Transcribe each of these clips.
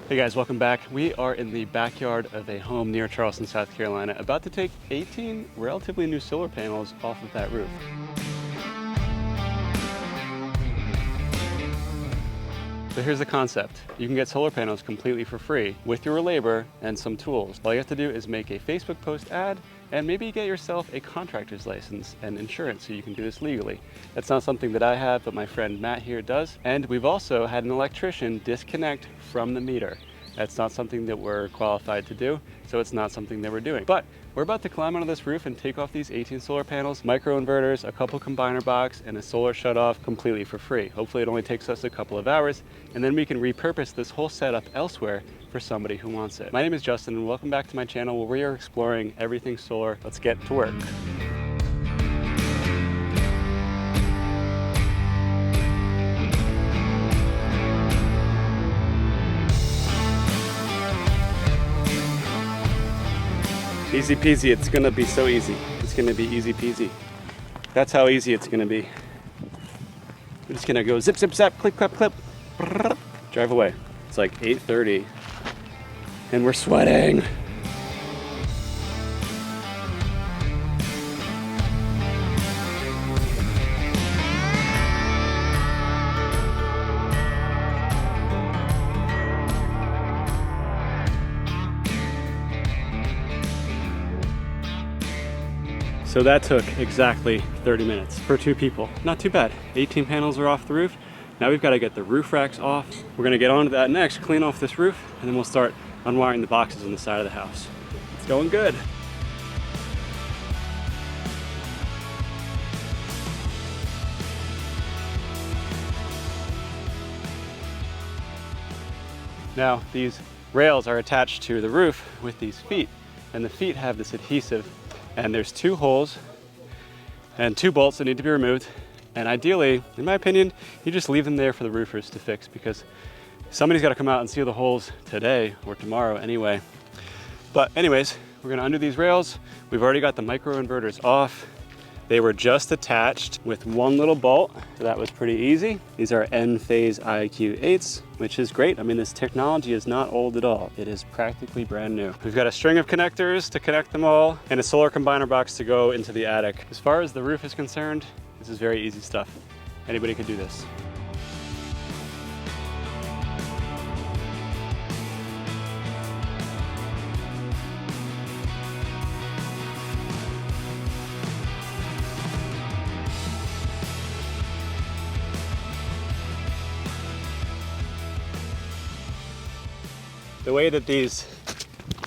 Hey guys, welcome back. We are in the backyard of a home near Charleston, South Carolina, about to take 18 relatively new solar panels off of that roof. So here's the concept. You can get solar panels completely for free with your labor and some tools. All you have to do is make a Facebook post ad and maybe get yourself a contractor's license and insurance so you can do this legally. That's not something that I have, but my friend Matt here does. And we've also had an electrician disconnect from the meter. That's not something that we're qualified to do, so it's not something that we're doing. But we're about to climb onto this roof and take off these 18 solar panels, micro inverters, a couple combiner box, and a solar shutoff completely for free. Hopefully it only takes us a couple of hours, and then we can repurpose this whole setup elsewhere for somebody who wants it. My name is Justin, and welcome back to my channel where we are exploring everything solar. Let's get to work. Easy peasy, it's gonna be so easy. It's gonna be easy peasy. That's how easy it's gonna be. We're just gonna go zip, zip, zap, clip, clap, clip, drive away. It's like 8:30 and we're sweating. So that took exactly 30 minutes for 2 people. Not too bad. 18 panels are off the roof. Now we've got to get the roof racks off. We're gonna get onto that next, clean off this roof, and then we'll start unwiring the boxes on the side of the house. It's going good. Now these rails are attached to the roof with these feet, and the feet have this adhesive. And there's 2 holes and 2 bolts that need to be removed. And ideally, in my opinion, you just leave them there for the roofers to fix because somebody's got to come out and seal the holes today or tomorrow anyway. But anyways, we're gonna undo these rails. We've already got the micro inverters off. They were just attached with 1 little bolt, so that was pretty easy. These are Enphase IQ8s, which is great. I mean, this technology is not old at all. It is practically brand new. We've got a string of connectors to connect them all and a solar combiner box to go into the attic. As far as the roof is concerned, this is very easy stuff. Anybody can do this. The way that these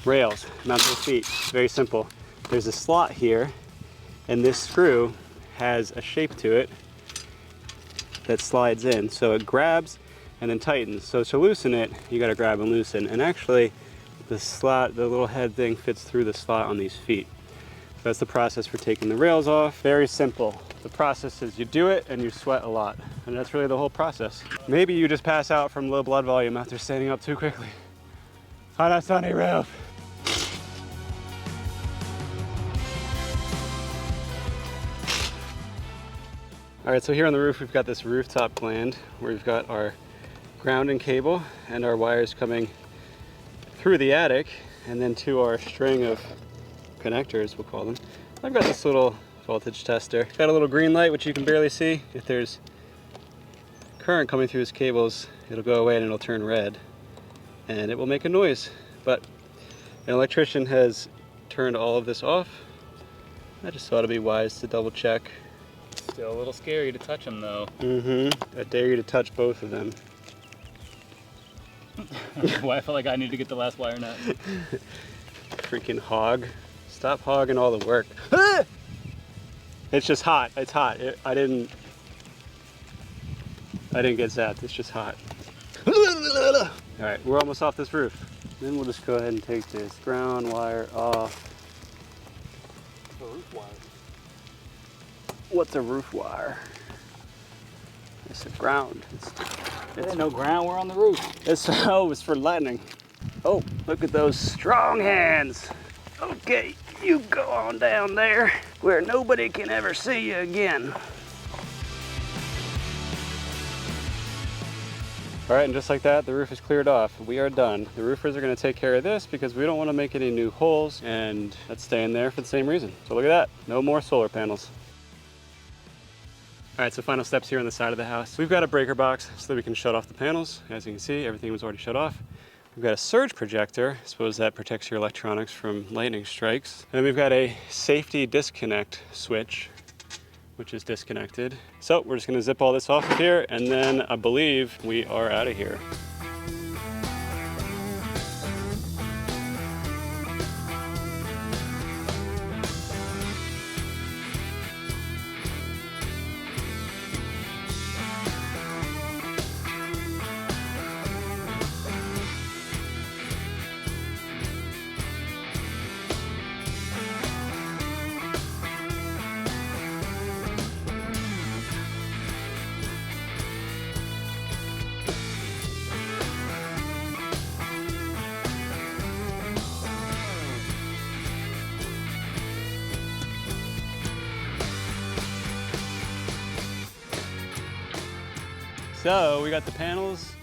rails mount their feet is very simple. There's a slot here, and this screw has a shape to it that slides in. So it grabs and then tightens. So to loosen it, you gotta grab and loosen. And actually, the slot, the little head thing fits through the slot on these feet. So that's the process for taking the rails off. Very simple. The process is you do it and you sweat a lot. And that's really the whole process. Maybe you just pass out from low blood volume after standing up too quickly on a sunny roof. All right, so here on the roof, we've got this rooftop gland where we've got our grounding cable and our wires coming through the attic and then to our string of connectors, we'll call them. I've got this little voltage tester. It's got a little green light, which you can barely see. If there's current coming through these cables, it'll go away and it'll turn red. And it will make a noise, but an electrician has turned all of this off. I just thought it'd be wise to double check. Still a little scary to touch them though. I dare you to touch both of them. Why I feel like I need to get the last wire nut. Freaking hog. Stop hogging all the work. It's just hot, it's hot. I didn't get zapped, it's just hot. All right, we're almost off this roof. Then we'll just go ahead and take this ground wire off. The roof wire. What's a roof wire? It's a ground. There's no ground, we're on the roof. It's for lightning. Oh, look at those strong hands. Okay, you go on down there where nobody can ever see you again. All right, and just like that, the roof is cleared off. We are done. The roofers are gonna take care of this because we don't wanna make any new holes, and that's staying there for the same reason. So look at that, no more solar panels. All right, so final steps here on the side of the house. We've got a breaker box so that we can shut off the panels. As you can see, everything was already shut off. We've got a surge projector. I suppose that protects your electronics from lightning strikes. And then we've got a safety disconnect switch, which is disconnected. So we're just gonna zip all this off of here, and then I believe we are out of here. So we got the panels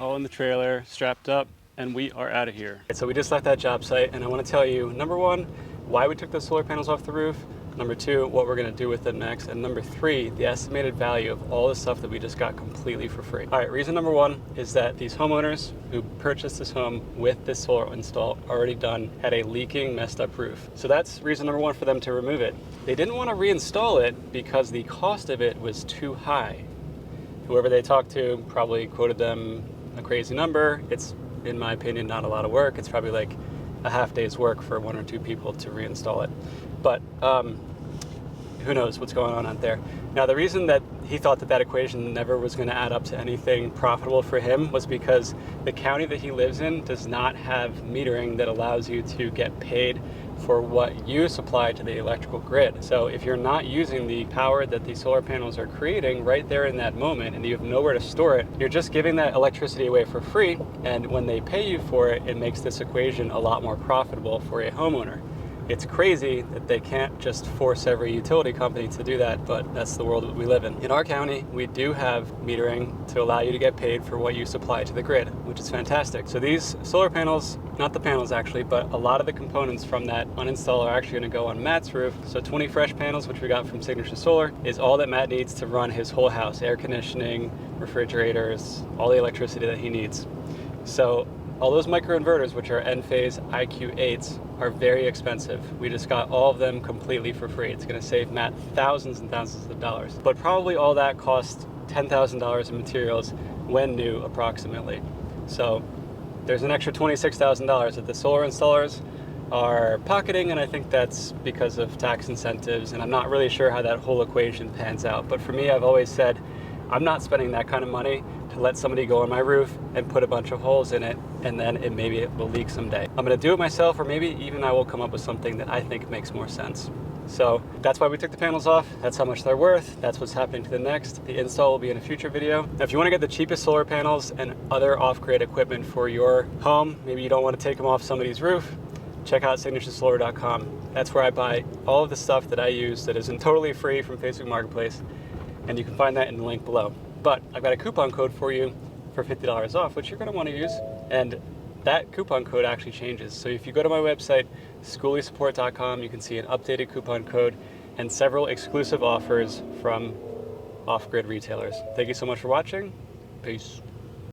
all in the trailer, strapped up, and we are out of here. So we just left that job site, and I want to tell you, number one, why we took the solar panels off the roof, number two, what we're going to do with it next, and number three, the estimated value of all the stuff that we just got completely for free. All right, reason number one is that these homeowners who purchased this home with this solar install already done had a leaking, messed up roof. So that's reason number one for them to remove it. They didn't want to reinstall it because the cost of it was too high. Whoever they talked to probably quoted them a crazy number. It's, in my opinion, not a lot of work. It's probably like a half day's work for one or two people to reinstall it. But who knows what's going on out there. Now, the reason that he thought that that equation never was going to add up to anything profitable for him was because the county that he lives in does not have metering that allows you to get paid for what you supply to the electrical grid. So if you're not using the power that the solar panels are creating right there in that moment and you have nowhere to store it, you're just giving that electricity away for free. And when they pay you for it, it makes this equation a lot more profitable for a homeowner. It's crazy that they can't just force every utility company to do that, but that's the world that we live in. In our county, we do have metering to allow you to get paid for what you supply to the grid, which is fantastic. So these solar panels, not the panels actually, but a lot of the components from that uninstall are actually gonna go on Matt's roof. So 20 fresh panels, which we got from Signature Solar, is all that Matt needs to run his whole house, air conditioning, refrigerators, all the electricity that he needs. So all those microinverters, which are Enphase IQ8s, are very expensive. We just got all of them completely for free. It's gonna save Matt thousands and thousands of dollars. But probably all that cost $10,000 in materials when new, approximately. So there's an extra $26,000 that the solar installers are pocketing, and I think that's because of tax incentives, and I'm not really sure how that whole equation pans out. But for me, I've always said, I'm not spending that kind of money to let somebody go on my roof and put a bunch of holes in it, and then maybe it will leak someday. I'm gonna do it myself, or maybe even I will come up with something that I think makes more sense. So that's why we took the panels off. That's how much they're worth. That's what's happening to the next. The install will be in a future video. Now, if you wanna get the cheapest solar panels and other off-grid equipment for your home, maybe you don't wanna take them off somebody's roof, check out signaturesolar.com. That's where I buy all of the stuff that I use that isn't totally free from Facebook Marketplace, and you can find that in the link below. But I've got a coupon code for you for $50 off, which you're gonna wanna use, and that coupon code actually changes. So if you go to my website, schooliesupport.com, you can see an updated coupon code and several exclusive offers from off-grid retailers. Thank you so much for watching. Peace.